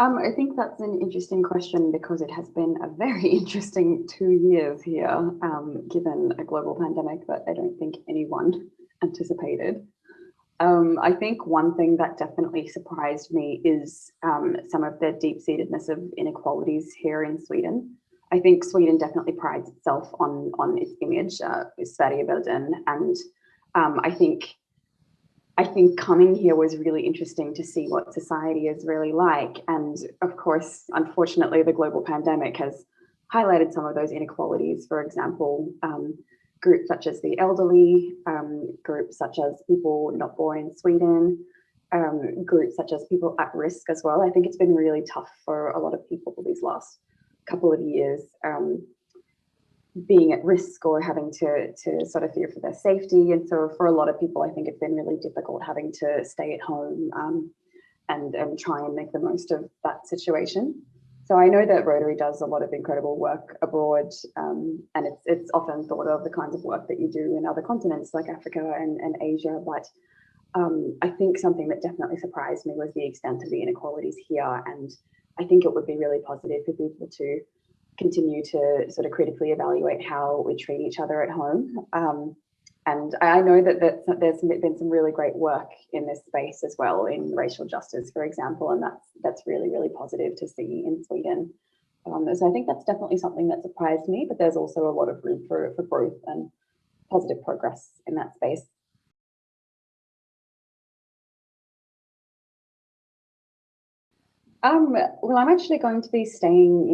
I think that's an interesting question because it has been a very interesting 2 years here, given a global pandemic that I don't think anyone anticipated. I think one thing that definitely surprised me is some of the deep-seatedness of inequalities here in Sweden. I think Sweden definitely prides itself on its image, Sverigebilden, and I think coming here was really interesting to see what society is really like. And of course, unfortunately, the global pandemic has highlighted some of those inequalities. For example, groups such as the elderly, groups such as people not born in Sweden, groups such as people at risk as well. I think it's been really tough for a lot of people these last couple of years, being at risk or having to sort of fear for their safety. And so for a lot of people, I think it's been really difficult having to stay at home and try and make the most of that situation. So I know that Rotary does a lot of incredible work abroad, and it's often thought of the kinds of work that you do in other continents like Africa and Asia. But I think something that definitely surprised me was the extent of the inequalities here. And I think it would be really positive for people to continue to sort of critically evaluate how we treat each other at home. And I know that there's been some really great work in this space as well, in racial justice, for example, and that's really, really positive to see in Sweden. So I think that's definitely something that surprised me, but there's also a lot of room for growth and positive progress in that space. Well, I'm actually going to be staying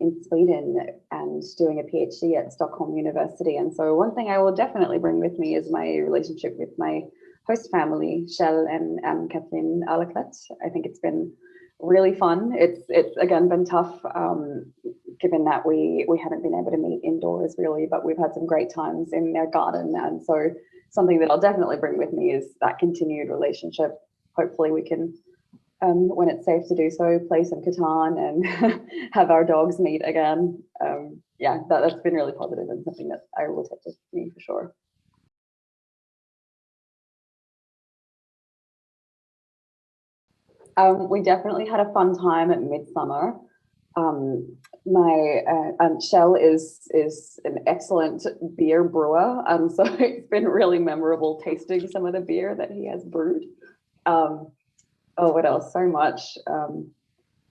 in Sweden and doing a PhD at Stockholm University. And so one thing I will definitely bring with me is my relationship with my host family, Kjell and Kathleen Alaklet. I think it's been really fun. It's again been tough, given that we haven't been able to meet indoors really, but we've had some great times in their garden. And so something that I'll definitely bring with me is that continued relationship. Hopefully we can, when it's safe to do so, play some Catan and have our dogs meet again. Yeah, that's been really positive and something that I will take with me for sure. We definitely had a fun time at Midsummer. My Shell is an excellent beer brewer, so it's been really memorable tasting some of the beer that he has brewed. Oh, what else? So much.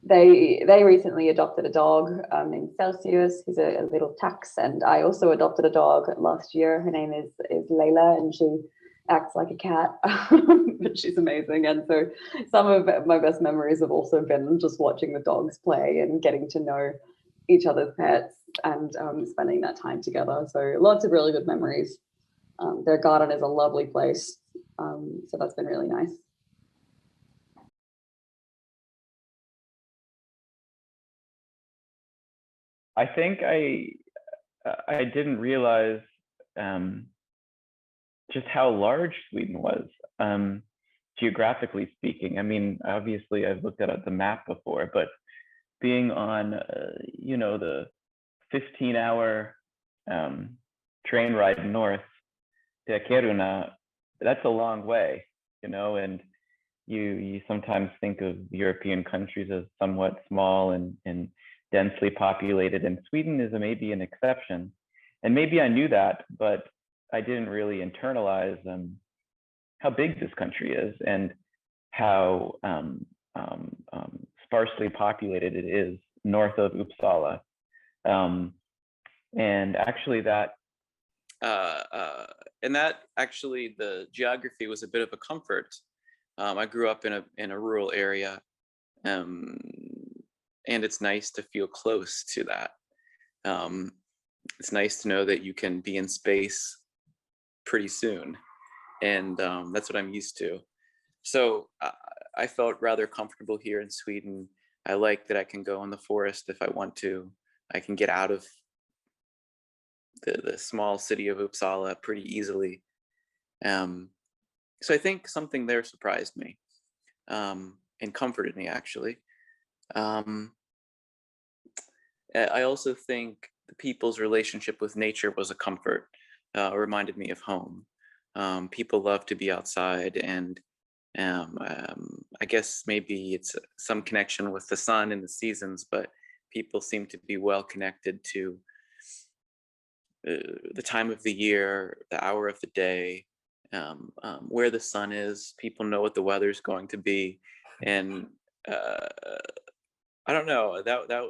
They recently adopted a dog named Celsius. He's a little tax, and I also adopted a dog last year. Her name is Layla, and she acts like a cat, but she's amazing. And so some of my best memories have also been just watching the dogs play and getting to know each other's pets and spending that time together. So lots of really good memories. Their garden is a lovely place, so that's been really nice. I think I didn't realize just how large Sweden was, geographically speaking. I mean, obviously I've looked at the map before, but being on, the 15-hour train ride north to Kiruna, that's a long way, and you sometimes think of European countries as somewhat small and densely populated, and Sweden is maybe an exception. And maybe I knew that, but I didn't really internalize how big this country is and how sparsely populated it is north of Uppsala. And actually the geography was a bit of a comfort. I grew up in a rural area, and it's nice to feel close to that. It's nice to know that you can be in space pretty soon, and that's what I'm used to. So I felt rather comfortable here in Sweden. I like that I can go in the forest if I want to. I can get out of the small city of Uppsala pretty easily. So I think something there surprised me and comforted me, actually. I also think the people's relationship with nature was a comfort, reminded me of home. People love to be outside and I guess maybe it's some connection with the sun and the seasons, but people seem to be well connected to the time of the year, the hour of the day, where the sun is. People know what the weather's going to be, and I don't know, that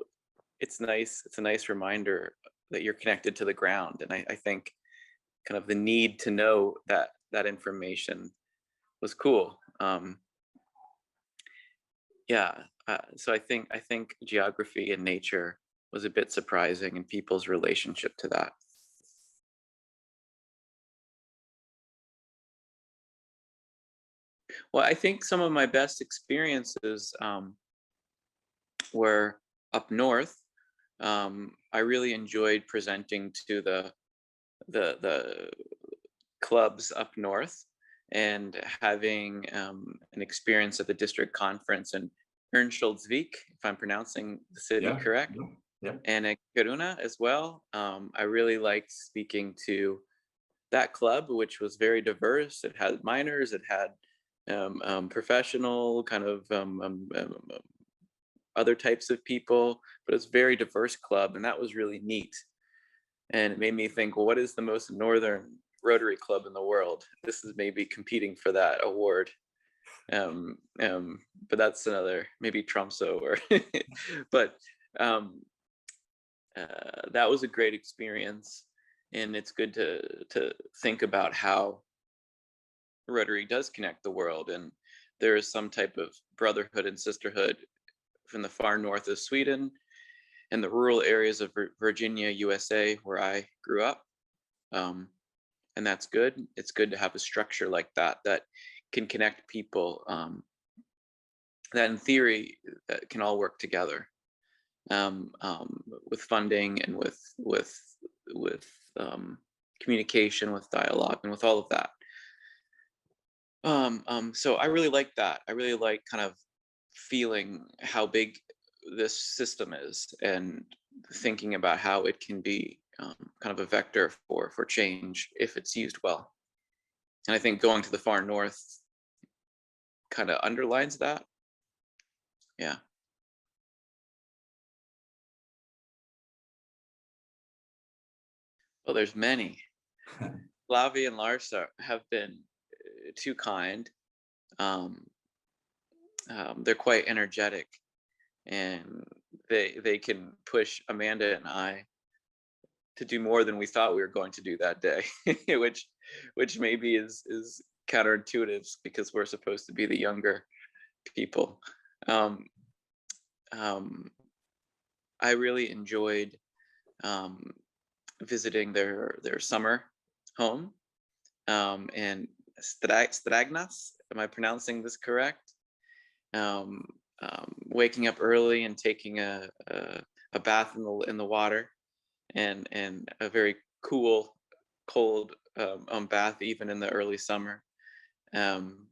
it's nice. It's a nice reminder that you're connected to the ground, and I think kind of the need to know that information was cool. Yeah, so I think geography and nature was a bit surprising, and people's relationship to that. Well, I think some of my best experiences were up north. I really enjoyed presenting to the clubs up north, and having an experience at the district conference in Örnsköldsvik, if I'm pronouncing the city correct, and at Kiruna as well. I really liked speaking to that club, which was very diverse. It had minors, it had professional kind of other types of people, but it's a very diverse club, and that was really neat. And it made me think, well, what is the most northern Rotary club in the world? This is maybe competing for that award. But that's another, maybe Tromsø, or but that was a great experience, and it's good to think about how Rotary does connect the world, and there is some type of brotherhood and sisterhood from the far north of Sweden and the rural areas of Virginia, USA, where I grew up. And that's good. It's good to have a structure like that that can connect people, that in theory that can all work together, with funding and with communication, with dialogue, and with all of that. So I really like that. I really like kind of feeling how big this system is, and thinking about how it can be kind of a vector for change if it's used well. And I think going to the far north kind of underlines that. Yeah. Well, there's many. Lavi and Lars have been too kind. They're quite energetic, and they can push Amanda and I to do more than we thought we were going to do that day, which maybe is counterintuitive, because we're supposed to be the younger people. I really enjoyed visiting their summer home, and Stragnas. Am I pronouncing this correct? Waking up early and taking a bath in the water, and a very cold bath even in the early summer, and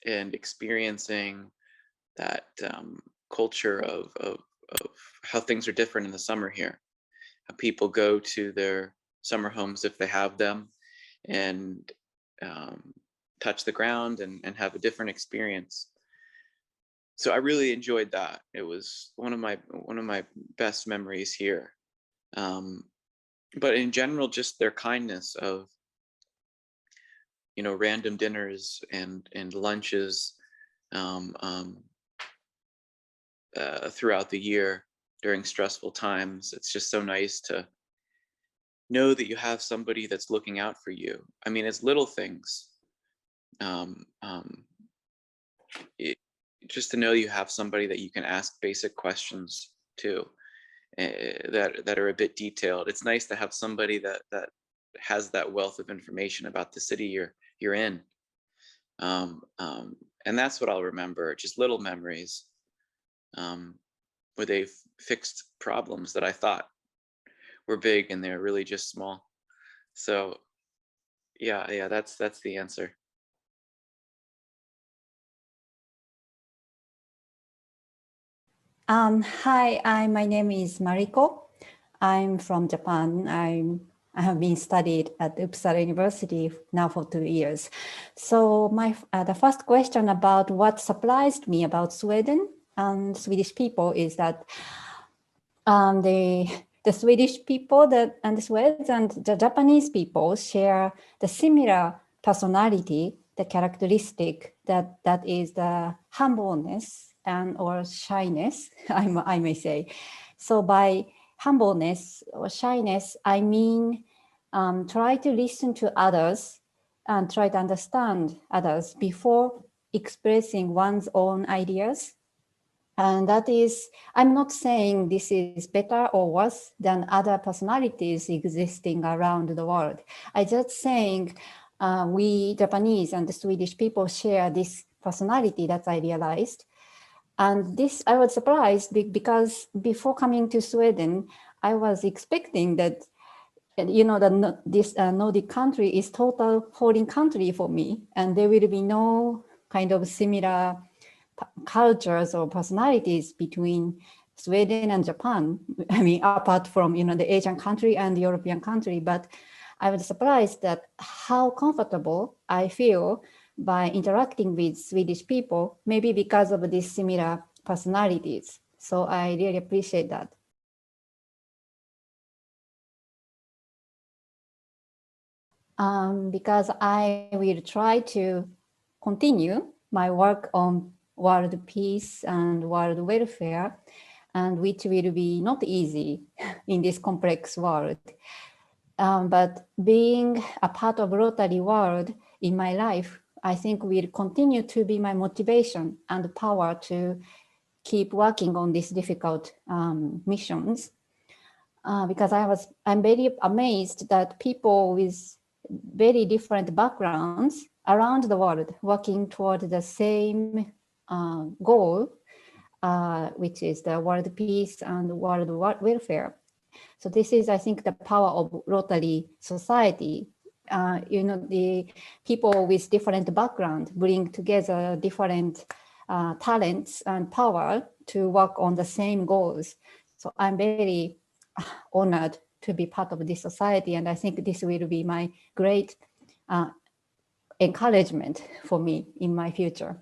experiencing that culture of how things are different in the summer here. How people go to their summer homes, if they have them, and touch the ground and have a different experience. So I really enjoyed that. It was one of my best memories here. But in general, just their kindness of, random dinners and lunches throughout the year during stressful times. It's just so nice to know that you have somebody that's looking out for you. I mean, it's little things. Just to know you have somebody that you can ask basic questions to, that are a bit detailed. It's nice to have somebody that has that wealth of information about the city you're in. And that's what I'll remember, just little memories, where they've fixed problems that I thought were big, and they're really just small. So yeah, that's the answer. Hi, my name is Mariko. I'm from Japan. I have been studied at Uppsala University now for 2 years. So the first question about what surprised me about Sweden and Swedish people is that the Swedish people and the Swedes and the Japanese people share the similar personality, the characteristic that is the humbleness and or shyness, I may say. So by humbleness or shyness, I mean try to listen to others and try to understand others before expressing one's own ideas. And that is, I'm not saying this is better or worse than other personalities existing around the world. I'm just saying we Japanese and the Swedish people share this personality that I realized. And this, I was surprised because before coming to Sweden, I was expecting that, you know, this Nordic country is total foreign country for me, and there will be no kind of similar cultures or personalities between Sweden and Japan. I mean, apart from, you know, the Asian country and the European country, but I was surprised that how comfortable I feel by interacting with Swedish people, maybe because of these similar personalities. So I really appreciate that. Because I will try to continue my work on world peace and world welfare, and which will be not easy in this complex world. But being a part of Rotary world in my life, I think will continue to be my motivation and power to keep working on these difficult missions. Because I'm very amazed that people with very different backgrounds around the world working toward the same goal, which is the world peace and world welfare. So this is, I think, the power of Rotary society. You know, the people with different background bring together different talents and power to work on the same goals. So I'm very honored to be part of this society, and I think this will be my great encouragement for me in my future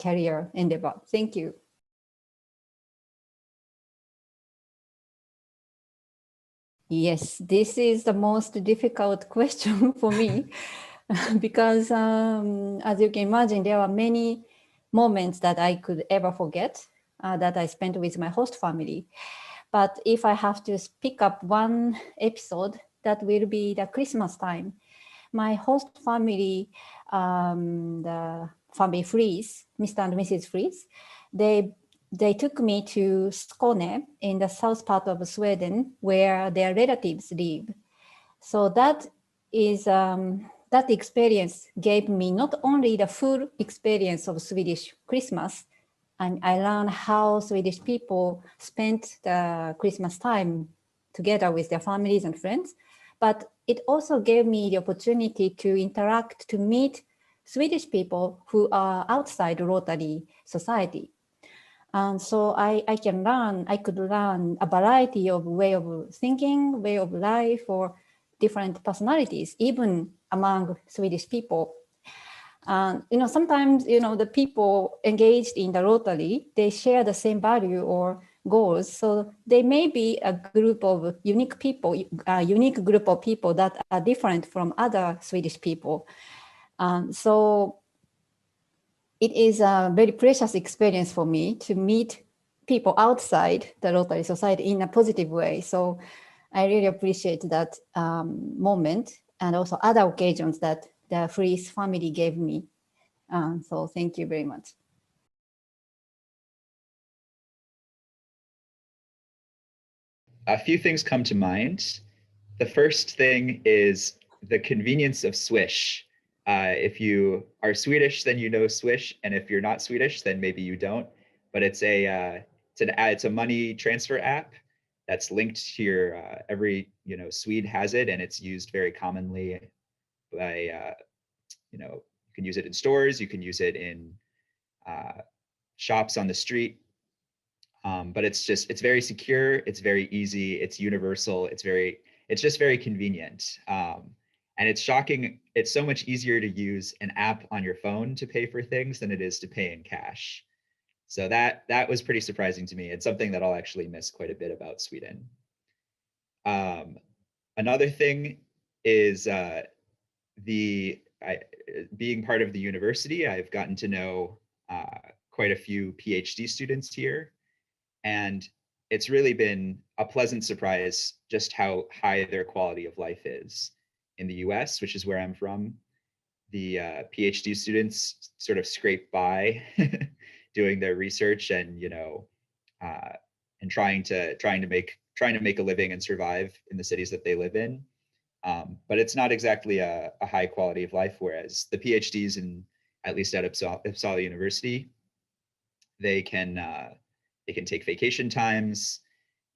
career endeavor. Thank you. Yes, this is the most difficult question for me because as you can imagine, there are many moments that I could ever forget that I spent with my host family. But if I have to pick up one episode, that will be the Christmas time. My host family, the family Fries, Mr. and Mrs. Fries, they took me to Skåne in the south part of Sweden where their relatives live. So that is that experience gave me not only the full experience of Swedish Christmas, and I learned how Swedish people spent the Christmas time together with their families and friends, but it also gave me the opportunity to interact, to meet Swedish people who are outside Rotary society. And so I could learn a variety of way of thinking, way of life, or different personalities, even among Swedish people. You know, sometimes, you know, the people engaged in the Rotary, they share the same value or goals. So they may be a group of unique people, a unique group of people that are different from other Swedish people. So it is a very precious experience for me to meet people outside the Rotary Society in a positive way. So I really appreciate that moment, and also other occasions that the Fries family gave me. So thank you very much. A few things come to mind. The first thing is the convenience of Swish. If you are Swedish, then you know Swish, and if you're not Swedish, then maybe you don't. But it's a money transfer app that's linked to your every Swede has it, and it's used very commonly by you can use it in stores, you can use it in shops on the street. But it's very secure, it's very easy, it's universal, it's very it's just very convenient. And it's shocking. It's so much easier to use an app on your phone to pay for things than it is to pay in cash. So that was pretty surprising to me. It's something that I'll actually miss quite a bit about Sweden. Another thing is being part of the university. I've gotten to know quite a few PhD students here, and it's really been a pleasant surprise just how high their quality of life is. In the US, which is where I'm from, the PhD students sort of scrape by doing their research and, and trying to make a living and survive in the cities that they live in. But it's not exactly a high quality of life, whereas the PhDs at least at Uppsala University, they can take vacation times,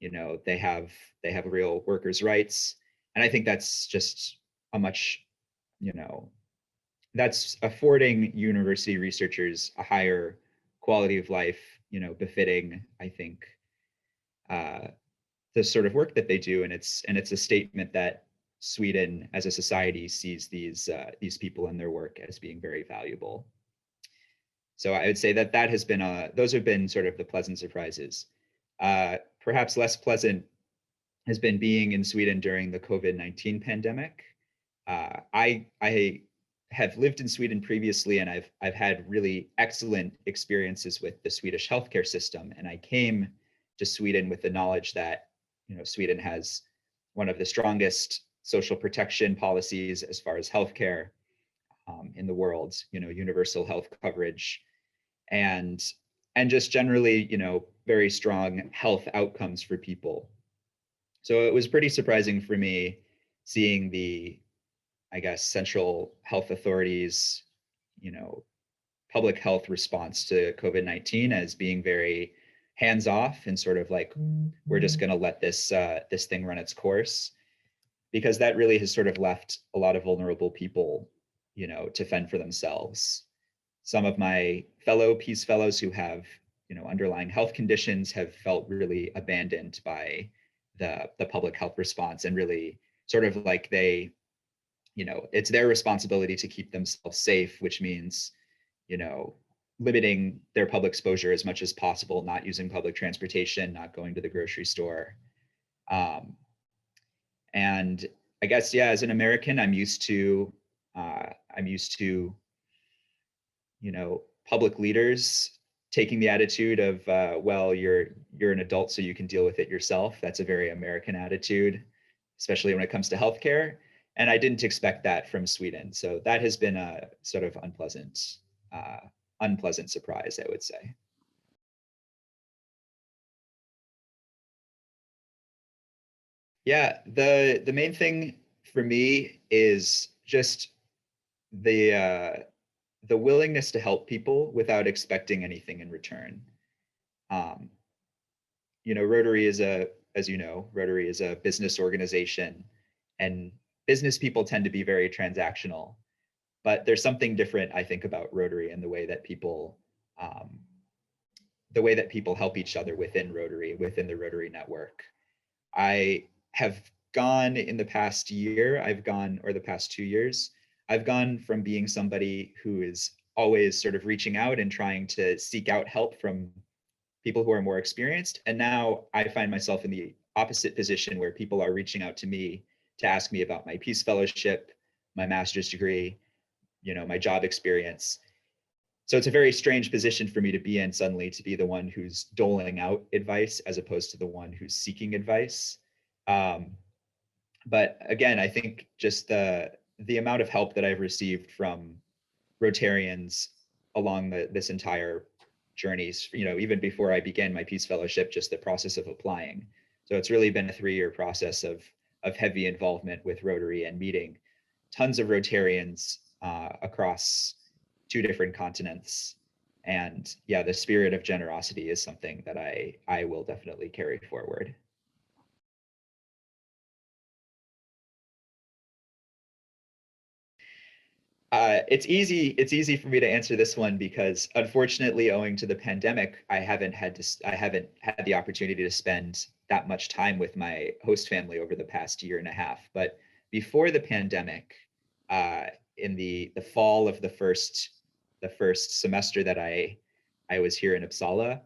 they have real workers' rights. And I think that's just a much, that's affording university researchers a higher quality of life, befitting, I think, the sort of work that they do. And it's a statement that Sweden as a society sees these people and their work as being very valuable. So I would say that has been those have been sort of the pleasant surprises. Perhaps less pleasant has been being in Sweden during the COVID-19 pandemic. I have lived in Sweden previously, and I've had really excellent experiences with the Swedish healthcare system. And I came to Sweden with the knowledge that Sweden has one of the strongest social protection policies as far as healthcare in the world. Universal health coverage, and just generally, very strong health outcomes for people. So it was pretty surprising for me seeing the, I guess, central health authorities, public health response to COVID-19 as being very hands-off and sort of like, we're just going to let this thing run its course, because that really has sort of left a lot of vulnerable people, to fend for themselves. Some of my fellow Peace Fellows who have, underlying health conditions have felt really abandoned by the public health response, and really sort of like they, it's their responsibility to keep themselves safe, which means, limiting their public exposure as much as possible, not using public transportation, not going to the grocery store. And I guess, yeah, as an American, I'm used to, public leaders taking the attitude of, well, you're an adult, so you can deal with it yourself. That's a very American attitude, especially when it comes to healthcare. And I didn't expect that from Sweden. So that has been a sort of unpleasant surprise, I would say. Yeah, the main thing for me is just the willingness to help people without expecting anything in return. Rotary is Rotary is a business organization, and business people tend to be very transactional. But there's something different, I think, about Rotary and the way that people help each other within Rotary, within the Rotary network. I have gone in the past year, or the past 2 years, I've gone from being somebody who is always sort of reaching out and trying to seek out help from people who are more experienced. And now I find myself in the opposite position, where people are reaching out to me to ask me about my Peace Fellowship, my master's degree, my job experience. So it's a very strange position for me to be in, suddenly, to be the one who's doling out advice as opposed to the one who's seeking advice. But again, I think just the amount of help that I've received from Rotarians along this entire journey, even before I began my Peace Fellowship, just the process of applying. So it's really been a 3-year process of heavy involvement with Rotary and meeting tons of Rotarians across 2 different continents. And yeah, the spirit of generosity is something that I will definitely carry forward. It's easy for me to answer this one because unfortunately, owing to the pandemic, I haven't had the opportunity to spend that much time with my host family over the past year and a half. But before the pandemic, in the fall of the first semester that I was here in Uppsala,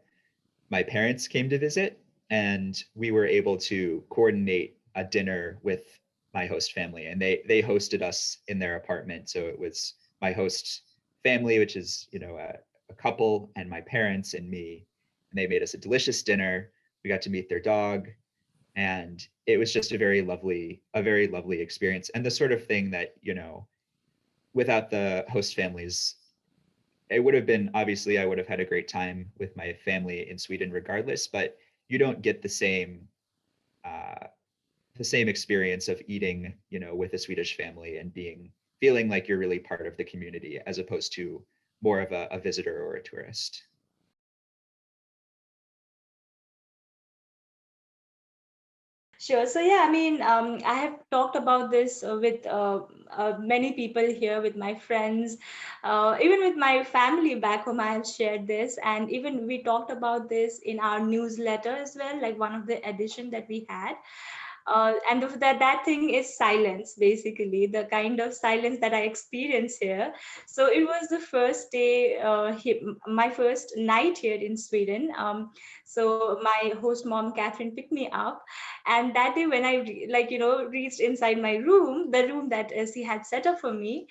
my parents came to visit, and we were able to coordinate a dinner with my host family, and they hosted us in their apartment. So it was my host family, which is a couple, and my parents and me, and they made us a delicious dinner. We got to meet their dog, and it was just a very lovely experience, and the sort of thing that without the host families, it would have been, obviously I would have had a great time with my family in Sweden regardless, but you don't get the same experience of eating, with a Swedish family and feeling like you're really part of the community as opposed to more of a visitor or a tourist. Sure. So yeah, I mean, I have talked about this with many people here, with my friends, even with my family back home. I have shared this, and even we talked about this in our newsletter as well, like one of the edition that we had. And that thing is silence, basically the kind of silence that I experience here. So it was the first day, my first night here in Sweden. So my host mom Catherine picked me up, and that day when I reached inside my room, the room that she had set up for me,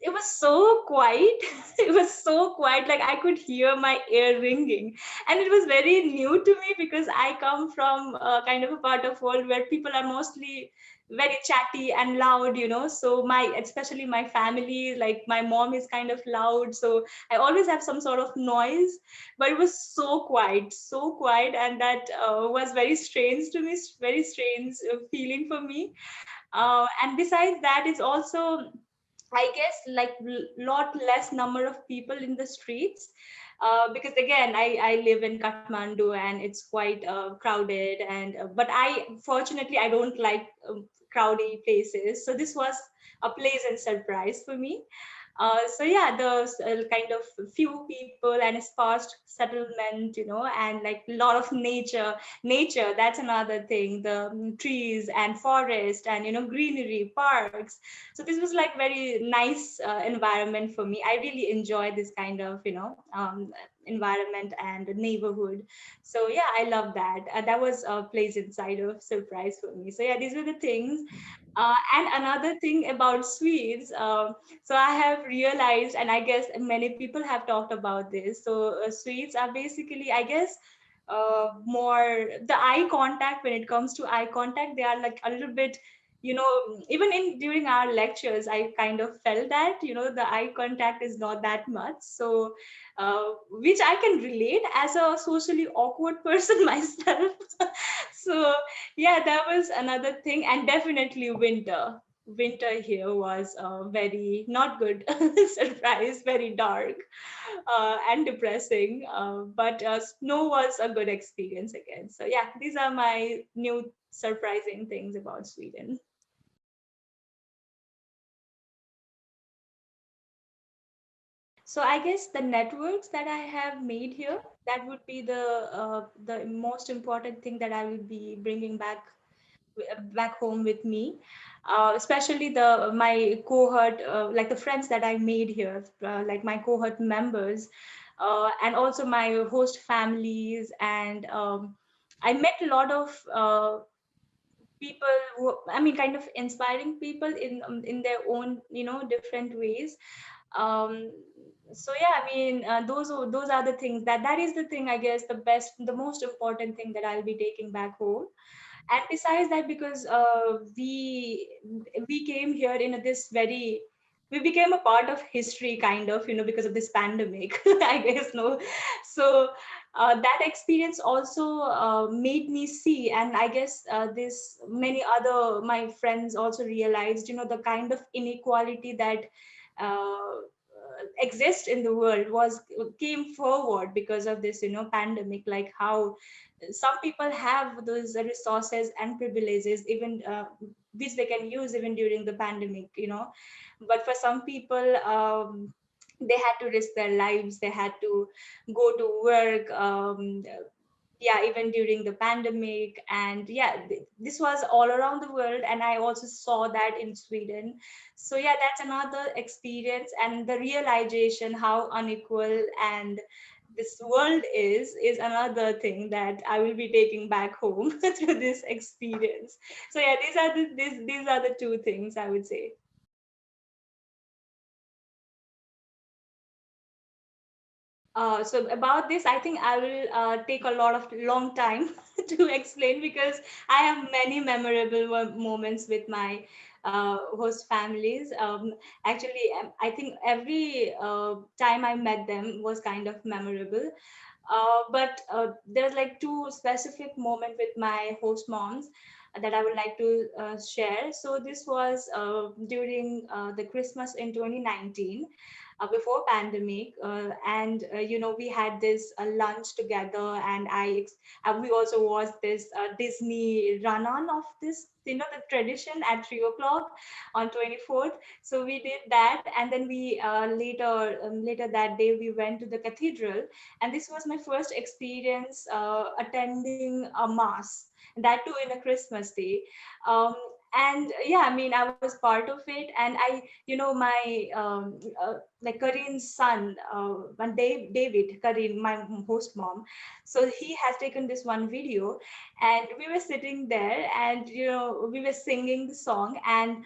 it was so quiet. It was so quiet, like I could hear my ear ringing. And it was very new to me because I come from kind of a part of world where people are mostly very chatty and loud, so especially my family, like my mom is kind of loud, so I always have some sort of noise. But it was so quiet, and that was very strange to me, very strange feeling for me. And besides that, it's also, I guess, like lot less number of people in the streets, because again, I live in Kathmandu and it's quite crowded. And but fortunately I don't like crowded places, so this was a pleasant surprise for me. So yeah, the kind of few people and a sparse settlement, and like a lot of nature, that's another thing, the trees and forest and greenery, parks. So this was like very nice environment for me. I really enjoy this kind of environment and neighborhood. So yeah, I love that. That was a pleasant side of surprise for me. So yeah, these were the things. And another thing about Swedes, so I have realized, and I guess many people have talked about this. So Swedes are basically, I guess, more the eye contact. When it comes to eye contact, they are like a little bit, even during our lectures, I kind of felt that the eye contact is not that much. So which I can relate as a socially awkward person myself. So yeah, that was another thing. And definitely winter here was very not good surprise, very dark and depressing, but snow was a good experience again. So yeah, these are my new surprising things about Sweden. So I guess the networks that I have made here, that would be the most important thing that I will be bringing back home with me, especially my cohort, like the friends that I made here, like my cohort members, and also my host families. And I met a lot of people who, I mean, kind of inspiring people in their own different ways. um so yeah, I mean, those are the things, that is the thing, I guess, the most important thing that I'll be taking back home. And besides that, because we came here in this very, we became a part of history, kind of, because of this pandemic. I guess, no. So that experience also made me see, and I guess this many other my friends also realized, the kind of inequality that exists in the world came forward because of this pandemic, like how some people have those resources and privileges, even which they can use even during the pandemic, but for some people, they had to risk their lives, they had to go to work, yeah, even during the pandemic. And yeah, this was all around the world, and I also saw that in Sweden. So yeah, that's another experience, and the realization how unequal and this world is another thing that I will be taking back home through this experience. So yeah, these are the two things I would say. So about this, I think I will take a lot of long time to explain, because I have many memorable moments with my host families. Actually, I think every time I met them was kind of memorable. But there's like two specific moments with my host moms that I would like to share. So this was during the Christmas in 2019, before pandemic, and we had this lunch together, and we also watched this Disney run on of this, the tradition at 3 o'clock on 24th. So we did that, and then we later that day we went to the cathedral, and this was my first experience attending a mass, that too in a Christmas day. And yeah, I mean, I was part of it, and my like Karin's son, one day, David, Karin, my host mom. So he has taken this one video, and we were sitting there, and we were singing the song, and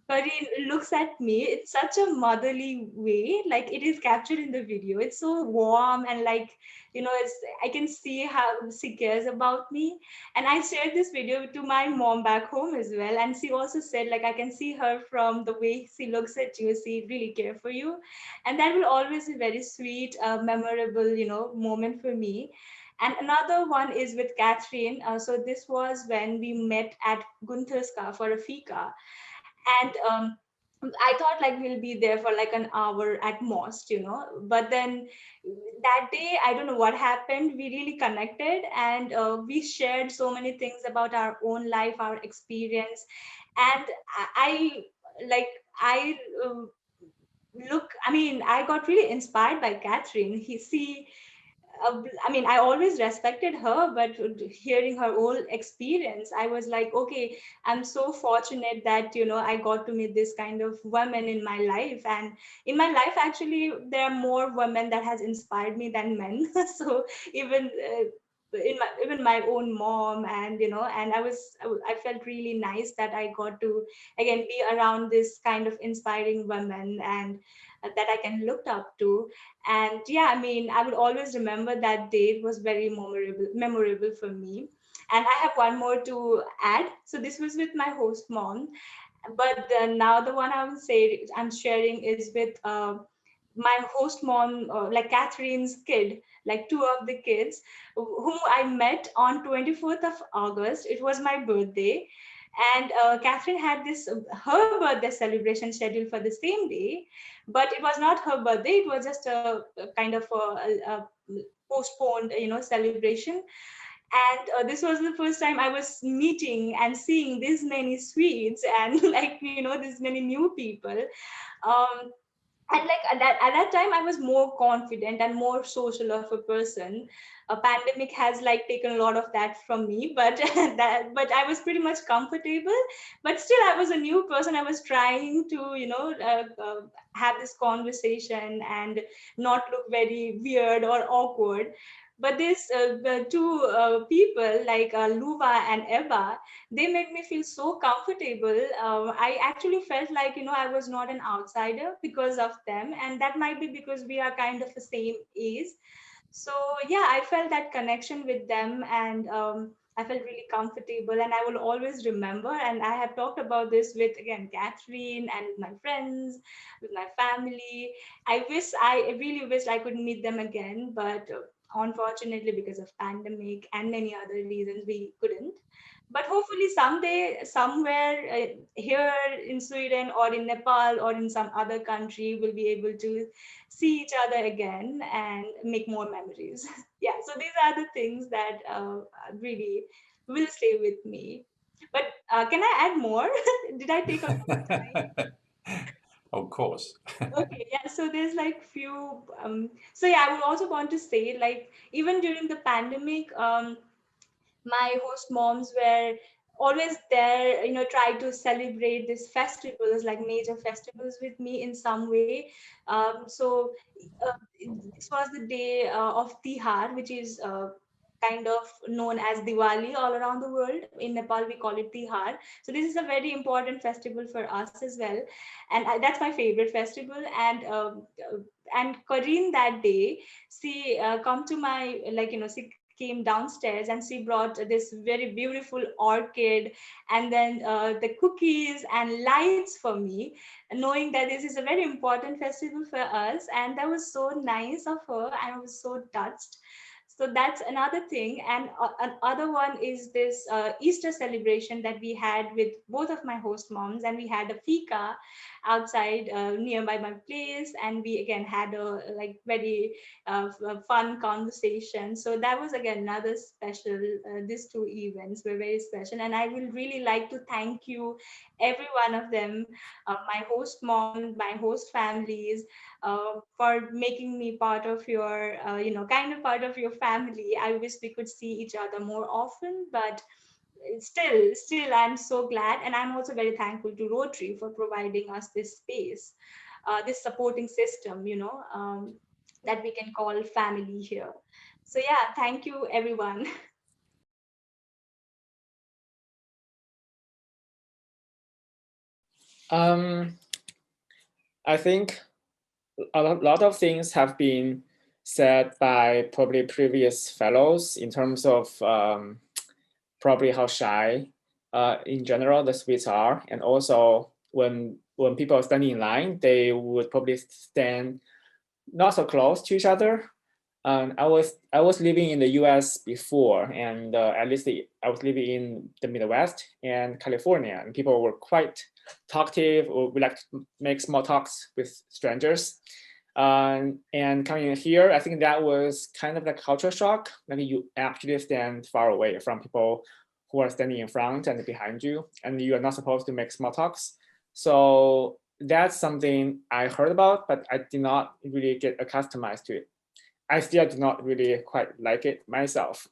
Karin looks at me. It's such a motherly way, like it is captured in the video. It's so warm, and like I can see how she cares about me. And I shared this video to my mom back home as well, and she also said, like, I can see her from the way she looks at you. She really care for you, and that will always be very sweet, memorable, moment for me. And another one is with Catherine. So this was when we met at Guntherska for a fika, and I thought like we'll be there for like an hour at most, but then that day, I don't know what happened, we really connected, and we shared so many things about our own life, our experience. And like I I mean, I got really inspired by Catherine. I mean, I always respected her, but hearing her whole experience, I was like, okay, I'm so fortunate that, I got to meet this kind of women in my life. And in my life, actually, there are more women that has inspired me than men. So even even my own mom, and and I felt really nice that I got to again be around this kind of inspiring women, and that I can look up to. And yeah, I mean, I would always remember that day. It was very memorable for me. And I have one more to add. So this was with my host mom, but now the one I'm sharing is with my host mom, like Catherine's kid, like two of the kids whom I met on 24th of August. It was my birthday, and Catherine had this her birthday celebration scheduled for the same day, but it was not her birthday. It was just a kind of a postponed, celebration. And this was the first time I was meeting and seeing this many Swedes and like this many new people. Um, and like at that time I was more confident and more social of a person. A pandemic has like taken a lot of that from me, but but I was pretty much comfortable. But still I was a new person. I was trying to have this conversation and not look very weird or awkward. But these the two people like Luva and Eva, they made me feel so comfortable. I actually felt like I was not an outsider because of them, and that might be because we are kind of the same age. So yeah, I felt that connection with them, and I felt really comfortable, and I will always remember. And I have talked about this with again Catherine and with my friends, with my family. I really wish I could meet them again, but unfortunately because of pandemic and many other reasons we couldn't. But hopefully someday, somewhere here in Sweden or in Nepal or in some other country, we'll be able to see each other again and make more memories. Yeah, so these are the things that really will stay with me. But can I add more? Did I take a lot of time? Of course. Okay, yeah, so there's like few so yeah, I would also want to say, like, even during the pandemic, my host moms were always there, try to celebrate these festivals, like major festivals, with me in some way. So this was the day of Tihar, which is kind of known as Diwali all around the world. In Nepal, we call it Tihar. So this is a very important festival for us as well, and that's my favorite festival. And Corinne that day, she come to my, she came downstairs and she brought this very beautiful orchid, and then the cookies and lights for me, knowing that this is a very important festival for us. And that was so nice of her. I was so touched. So that's another thing. And another one is this Easter celebration that we had with both of my host moms, and we had a fika outside nearby my place, and we again had a like very fun conversation. So that was again another special. These two events were very special, and I will really like to thank you, every one of them, my host mom, my host families, for making me part of your, kind of part of your family. I wish we could see each other more often, but still, I'm so glad. And I'm also very thankful to Rotary for providing us this space, this supporting system, that we can call family here. So yeah, thank you, everyone. I think a lot of things have been said by probably previous fellows in terms of probably how shy in general the Swedes are, and also when people are standing in line, they would probably stand not so close to each other. I was living in the U.S. before, and at least I was living in the Midwest and California, and people were quite talkative, or we like to make small talks with strangers. And coming here, I think that was kind of like culture shock. Like you actually stand far away from people who are standing in front and behind you, and you are not supposed to make small talks. So that's something I heard about, but I did not really get accustomed to it. I still do not really quite like it myself.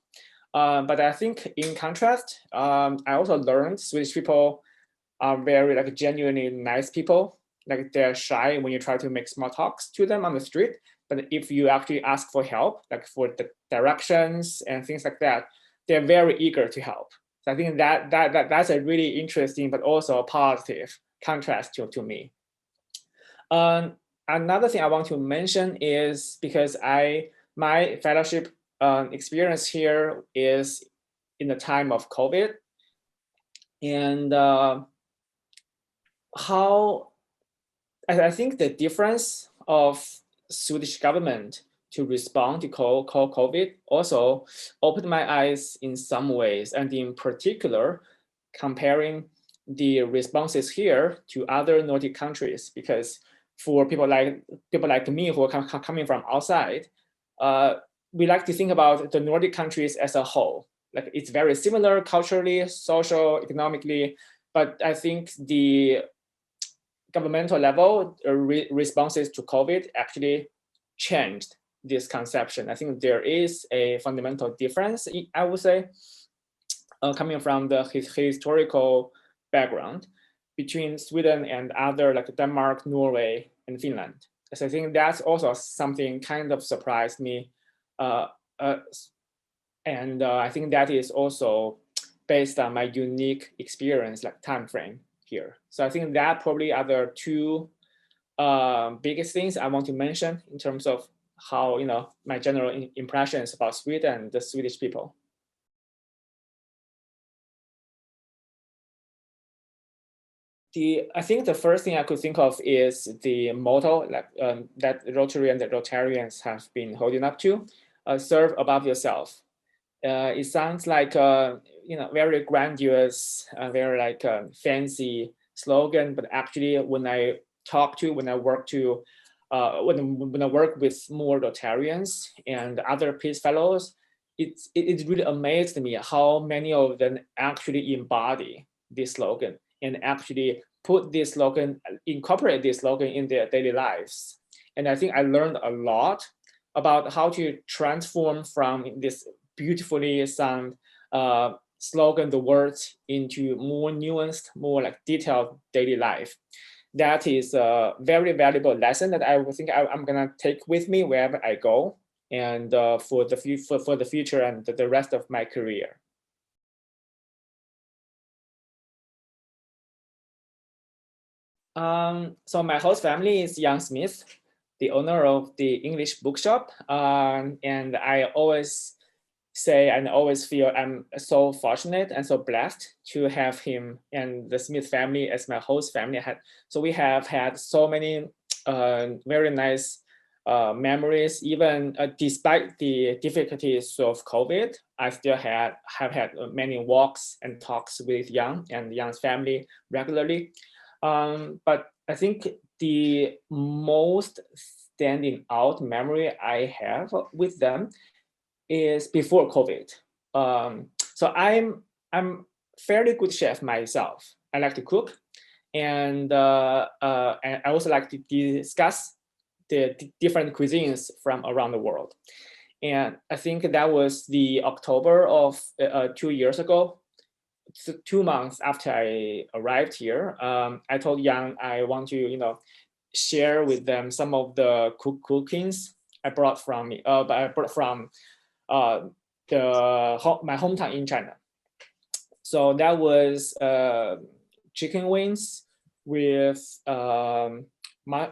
But I think in contrast, I also learned Swedish people are very like genuinely nice people. Like they're shy when you try to make small talks to them on the street. But if you actually ask for help, like for the directions and things like that, they're very eager to help. So I think that's a really interesting, but also a positive contrast to me. Another thing I want to mention is because my fellowship experience here is in the time of COVID, and how I think the difference of Swedish government to respond to COVID also opened my eyes in some ways, and in particular, comparing the responses here to other Nordic countries, because for people like me who are coming from outside, we like to think about the Nordic countries as a whole. Like it's very similar culturally, social, economically, but I think the governmental level responses to COVID actually changed this conception. I think there is a fundamental difference, I would say, coming from the historical background between Sweden and other like Denmark, Norway, and Finland. So I think that's also something kind of surprised me. And I think that is also based on my unique experience, like time frame here. So I think that probably are the two biggest things I want to mention in terms of how, my general impressions about Sweden and the Swedish people. I think the first thing I could think of is the motto that Rotary and the Rotarians have been holding up to, serve above yourself. It sounds like very grandiose, very like fancy slogan, but actually when I work with more Rotarians and other Peace Fellows, it really amazed me how many of them actually embody this slogan and actually put this slogan, incorporate this slogan in their daily lives. And I think I learned a lot about how to transform from this beautifully sound slogan, the words, into more nuanced, more like detailed daily life. That is a very valuable lesson that I think I'm gonna take with me wherever I go, and for the future and the rest of my career. So my host family is Jan Smith, the owner of the English bookshop, and I always say and always feel I'm so fortunate and so blessed to have him and the Smith family as my host family. So we have had so many very nice memories, even despite the difficulties of COVID. I still have had many walks and talks with Jan and Jan's family regularly. But I think the most standing out memory I have with them is before COVID. So I'm fairly good chef myself. I like to cook, and I also like to discuss the different cuisines from around the world. And I think that was the October of 2 years ago. So 2 months after I arrived here, I told Yang I want to, share with them some of the cookings I brought from my hometown in China. So that was chicken wings with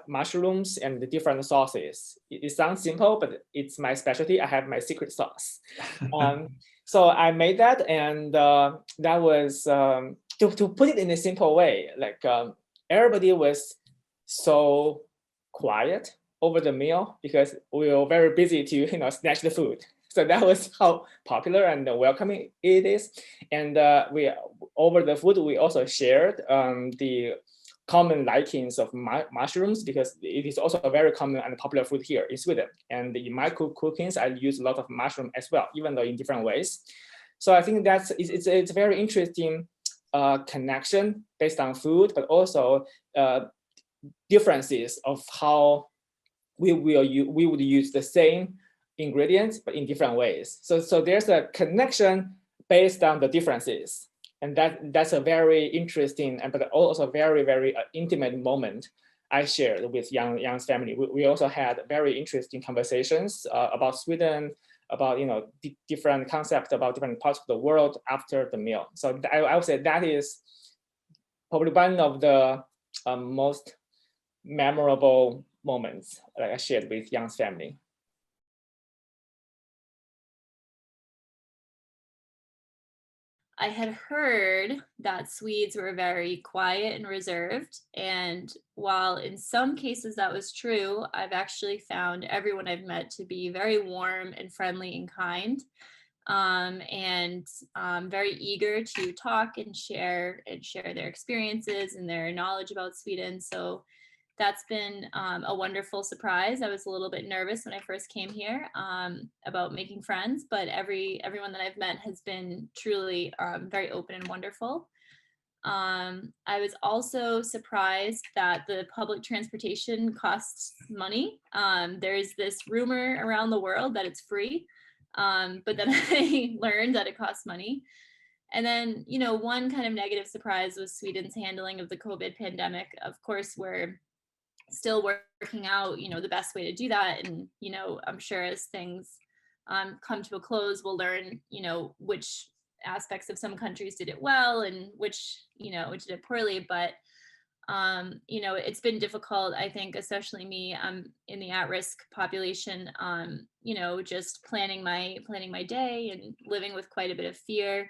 mushrooms and the different sauces. It sounds simple, but it's my specialty. I have my secret sauce. So I made that, and that was to put it in a simple way. Like everybody was so quiet over the meal because we were very busy to snatch the food. So that was how popular and welcoming it is. And we over the food we also shared the common likings of mushrooms, because it is also a very common and popular food here in Sweden. And in my cookings, I use a lot of mushroom as well, even though in different ways. So I think it's a very interesting connection based on food, but also differences of how we would use the same ingredients but in different ways. So there's a connection based on the differences. And that's a very interesting and but also very, very intimate moment I shared with Yang's family. We also had very interesting conversations about Sweden, about different concepts about different parts of the world after the meal. So I would say that is probably one of the most memorable moments that I shared with Yang's family. I had heard that Swedes were very quiet and reserved. And while in some cases that was true, I've actually found everyone I've met to be very warm and friendly and kind, and very eager to talk and share their experiences and their knowledge about Sweden. So that's been a wonderful surprise. I was a little bit nervous when I first came here about making friends, but everyone that I've met has been truly very open and wonderful. I was also surprised that the public transportation costs money. There's this rumor around the world that it's free, but then I learned that it costs money. And then, one kind of negative surprise was Sweden's handling of the COVID pandemic. Of course, we're still working out, the best way to do that. And, I'm sure as things come to a close, we'll learn, which aspects of some countries did it well and which did it poorly. But, it's been difficult, I think, especially me, in the at-risk population, just planning my day and living with quite a bit of fear.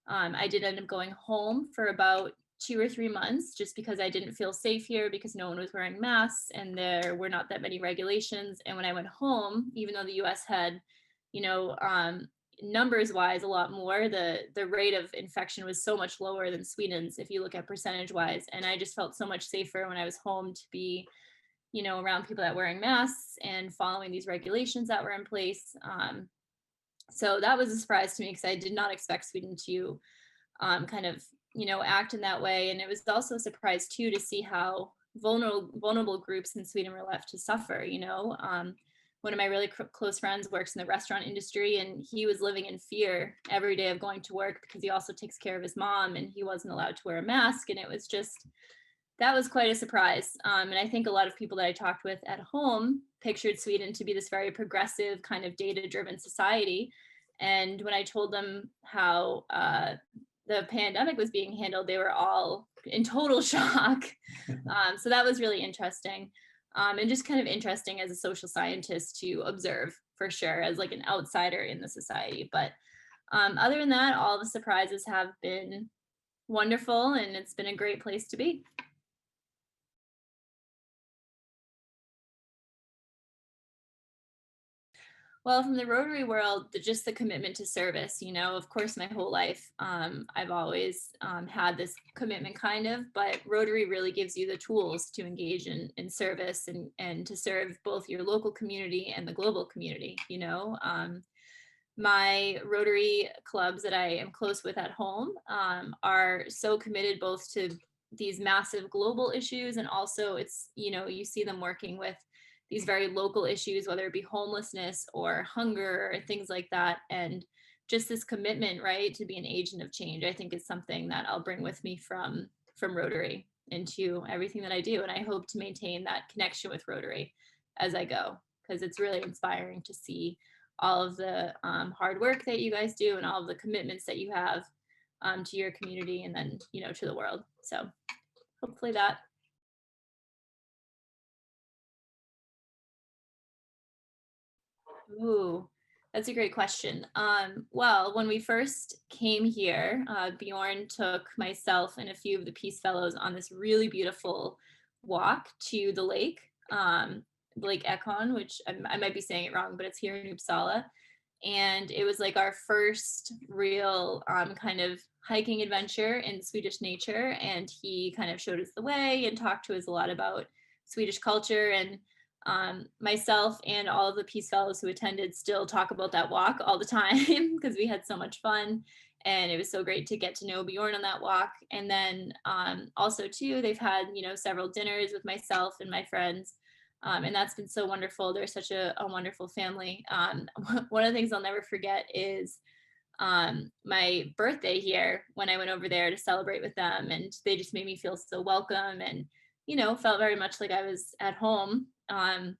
I did end up going home for about 2 or 3 months just because I didn't feel safe here because no one was wearing masks and there were not that many regulations. And when I went home, even though the US had, numbers wise a lot more, the rate of infection was so much lower than Sweden's if you look at percentage wise. And I just felt so much safer when I was home to be, around people that were wearing masks and following these regulations that were in place. So that was a surprise to me because I did not expect Sweden to kind of, act in that way. And it was also a surprise too to see how vulnerable groups in Sweden were left to suffer. One of my really close friends works in the restaurant industry, and he was living in fear every day of going to work because he also takes care of his mom, and he wasn't allowed to wear a mask. And it was just, that was quite a surprise. And I think a lot of people that I talked with at home pictured Sweden to be this very progressive kind of data-driven society. And when I told them how the pandemic was being handled, they were all in total shock. So that was really interesting. And just kind of interesting as a social scientist to observe, for sure, as like an outsider in the society. But other than that, all the surprises have been wonderful, and it's been a great place to be. Well, from the Rotary world, just the commitment to service, of course, my whole life, I've always had this commitment kind of, but Rotary really gives you the tools to engage in service and to serve both your local community and the global community, My Rotary clubs that I am close with at home are so committed both to these massive global issues, and also it's, you see them working with these very local issues, whether it be homelessness or hunger or things like that. And just this commitment, right, to be an agent of change, I think is something that I'll bring with me from Rotary into everything that I do. And I hope to maintain that connection with Rotary as I go, because it's really inspiring to see all of the hard work that you guys do and all of the commitments that you have to your community and then, to the world. So hopefully that. Ooh, that's a great question. Well, when we first came here, Bjorn took myself and a few of the Peace Fellows on this really beautiful walk to the lake, Lake Ekon, which I might be saying it wrong, but it's here in Uppsala. And it was like our first real kind of hiking adventure in Swedish nature. And he kind of showed us the way and talked to us a lot about Swedish culture. And myself and all of the Peace Fellows who attended still talk about that walk all the time because we had so much fun, and it was so great to get to know Bjorn on that walk. And then also too, they've had several dinners with myself and my friends, and that's been so wonderful. They're such a wonderful family. One of the things I'll never forget is my birthday here when I went over there to celebrate with them, and they just made me feel so welcome and felt very much like I was at home. And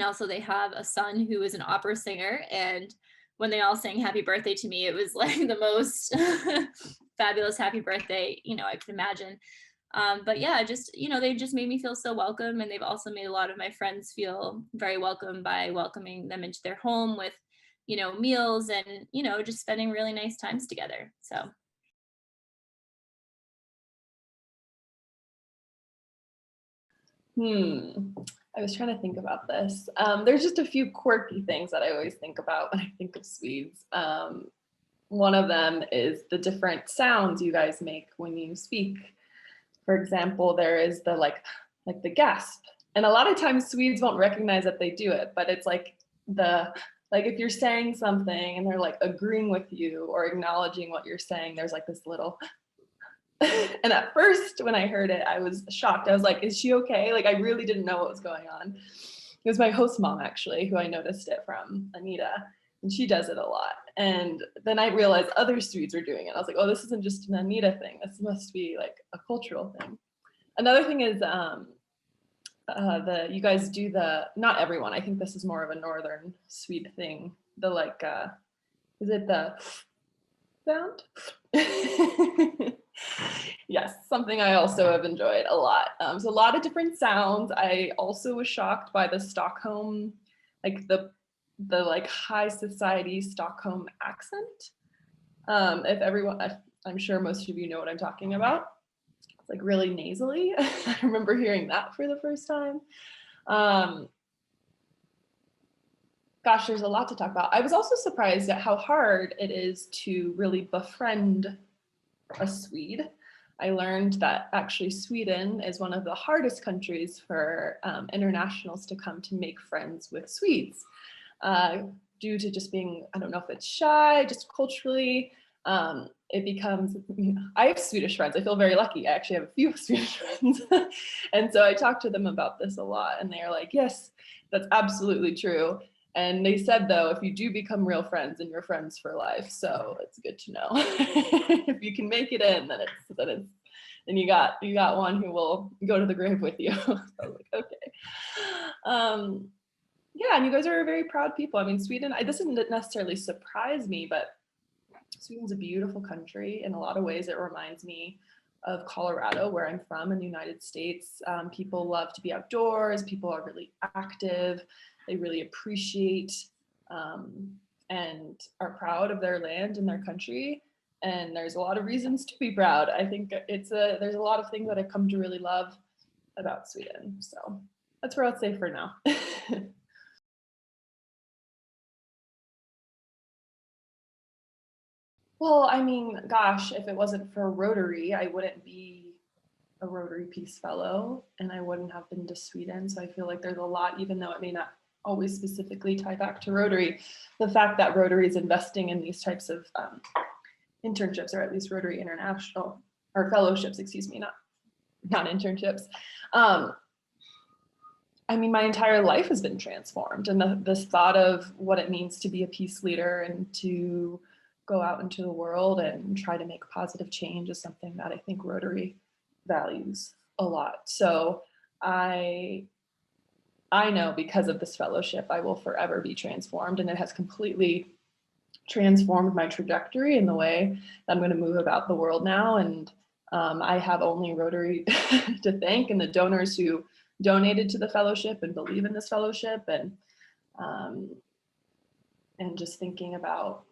also they have a son who is an opera singer, and when they all sang happy birthday to me, it was like the most fabulous happy birthday I could imagine. But yeah, just they just made me feel so welcome, and they've also made a lot of my friends feel very welcome by welcoming them into their home with meals and just spending really nice times together. So I was trying to think about this. There's just a few quirky things that I always think about when I think of Swedes. One of them is the different sounds you guys make when you speak. For example, there is the like the gasp, and a lot of times Swedes won't recognize that they do it, but it's like if you're saying something and they're like agreeing with you or acknowledging what you're saying, there's like this little. And at first, when I heard it, I was shocked. I was like, is she okay? Like, I really didn't know what was going on. It was my host mom, actually, who I noticed it from, Anita, and she does it a lot. And then I realized other Swedes were doing it. I was like, oh, this isn't just an Anita thing. This must be like a cultural thing. Another thing is you guys do not everyone, I think this is more of a Northern Swede thing. Is it the sound? Yes, something I also have enjoyed a lot. So a lot of different sounds. I also was shocked by the Stockholm, like the high society Stockholm accent. I'm sure most of you know what I'm talking about. It's like really nasally. I remember hearing that for the first time. Gosh, there's a lot to talk about. I was also surprised at how hard it is to really befriend a Swede. I learned that actually Sweden is one of the hardest countries for internationals to come to make friends with Swedes. due to just being, I don't know if it's shy, just culturally, it becomes, I have Swedish friends. I feel very lucky. I actually have a few Swedish friends. And so I talk to them about this a lot, and they're like, yes, that's absolutely true. And they said, though, if you do become real friends, then you're friends for life. So it's good to know. If you can make it in, then you got one who will go to the grave with you. So I was like, okay. Yeah, and you guys are very proud people. I mean, Sweden, this didn't necessarily surprise me, but Sweden's a beautiful country. In a lot of ways, it reminds me of Colorado, where I'm from in the United States. People love to be outdoors. People are really active. They really appreciate and are proud of their land and their country. And there's a lot of reasons to be proud. I think there's a lot of things that I've come to really love about Sweden. So that's where I'll say for now. Well, I mean, gosh, if it wasn't for Rotary, I wouldn't be a Rotary Peace Fellow, and I wouldn't have been to Sweden. So I feel like there's a lot, even though it may not always specifically tie back to Rotary, the fact that Rotary is investing in these types of internships, or at least Rotary International, or fellowships, excuse me, not internships. I mean, my entire life has been transformed, and this thought of what it means to be a peace leader and to go out into the world and try to make positive change is something that I think Rotary values a lot. So I know because of this fellowship, I will forever be transformed, and it has completely transformed my trajectory in the way that I'm going to move about the world now. And I have only Rotary to thank, and the donors who donated to the fellowship and believe in this fellowship, and just thinking about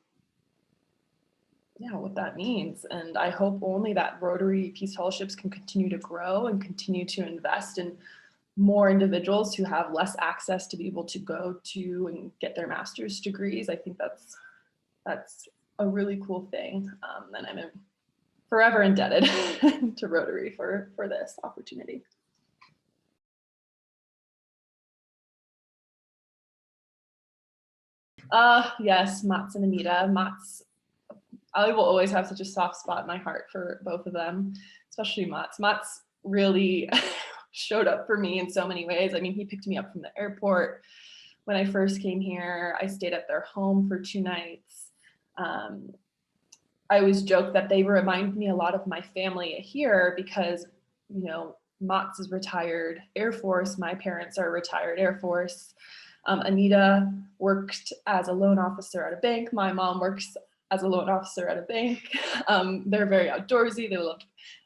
what that means. And I hope only that Rotary Peace Fellowships can continue to grow and continue to invest in more individuals who have less access to be able to go to and get their master's degrees. I think that's a really cool thing. And I'm forever indebted to Rotary for this opportunity. Yes, Mats and Anita. Mats, I will always have such a soft spot in my heart for both of them, especially Mats. Mats really showed up for me in so many ways. I mean, he picked me up from the airport when I first came here. I stayed at their home for 2 nights. I always joke that they remind me a lot of my family here because, you know, Mats is retired Air Force. My parents are retired Air Force. Anita worked as a loan officer at a bank. My mom works as a loan officer at a bank. They're very outdoorsy.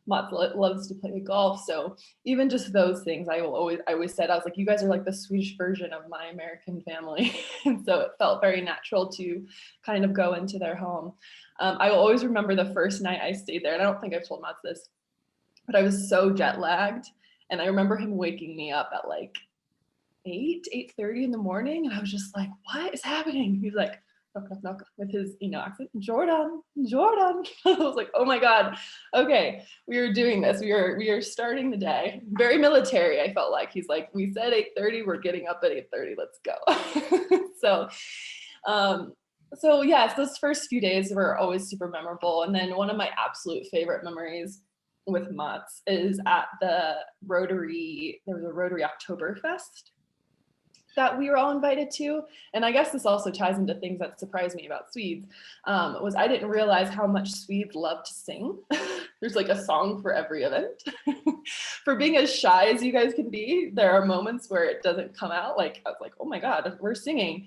Mats loves to play golf. So even just those things, I always said, I was like, you guys are like the Swedish version of my American family. And so it felt very natural to kind of go into their home. I will always remember the first night I stayed there, and I don't think I've told Mats this, but I was so jet lagged. And I remember him waking me up at like 8:30 in the morning. And I was just like, what is happening? He's like, knock, knock, knock, with his, accent, Jordan. I was like, oh my God. Okay, we are doing this. We are starting the day. Very military, I felt like. He's like, we said 8:30, we're getting up at 8:30, let's go. So yes, those first few days were always super memorable. And then one of my absolute favorite memories with Mats is at the Rotary, there was a Rotary Oktoberfest that we were all invited to. And I guess this also ties into things that surprised me about Swedes, was I didn't realize how much Swedes love to sing. There's like a song for every event. For being as shy as you guys can be, there are moments where it doesn't come out. Like, I was like, oh my God, we're singing.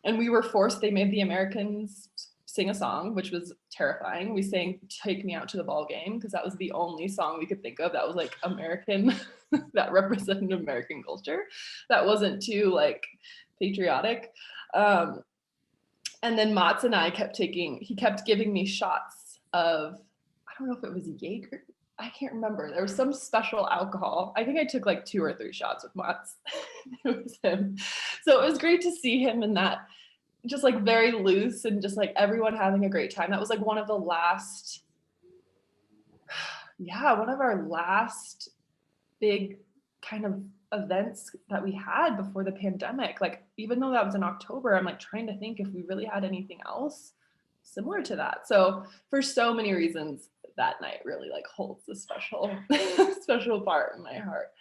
And we were forced, they made the Americans sing a song, which was terrifying. We sang Take Me Out to the Ball Game because that was the only song we could think of that was like American, that represented American culture, that wasn't too like patriotic. And then Mats and I he kept giving me shots of, I don't know if it was Jaeger, I can't remember. There was some special alcohol. I think I took like 2 or 3 shots with Mats. It was him. So it was great to see him in that, just like very loose and just like everyone having a great time. That was like one of our last big kind of events that we had before the pandemic. Like even though that was in October, I'm like trying to think if we really had anything else similar to that. So for so many reasons, that night really like holds a special, special part in my heart.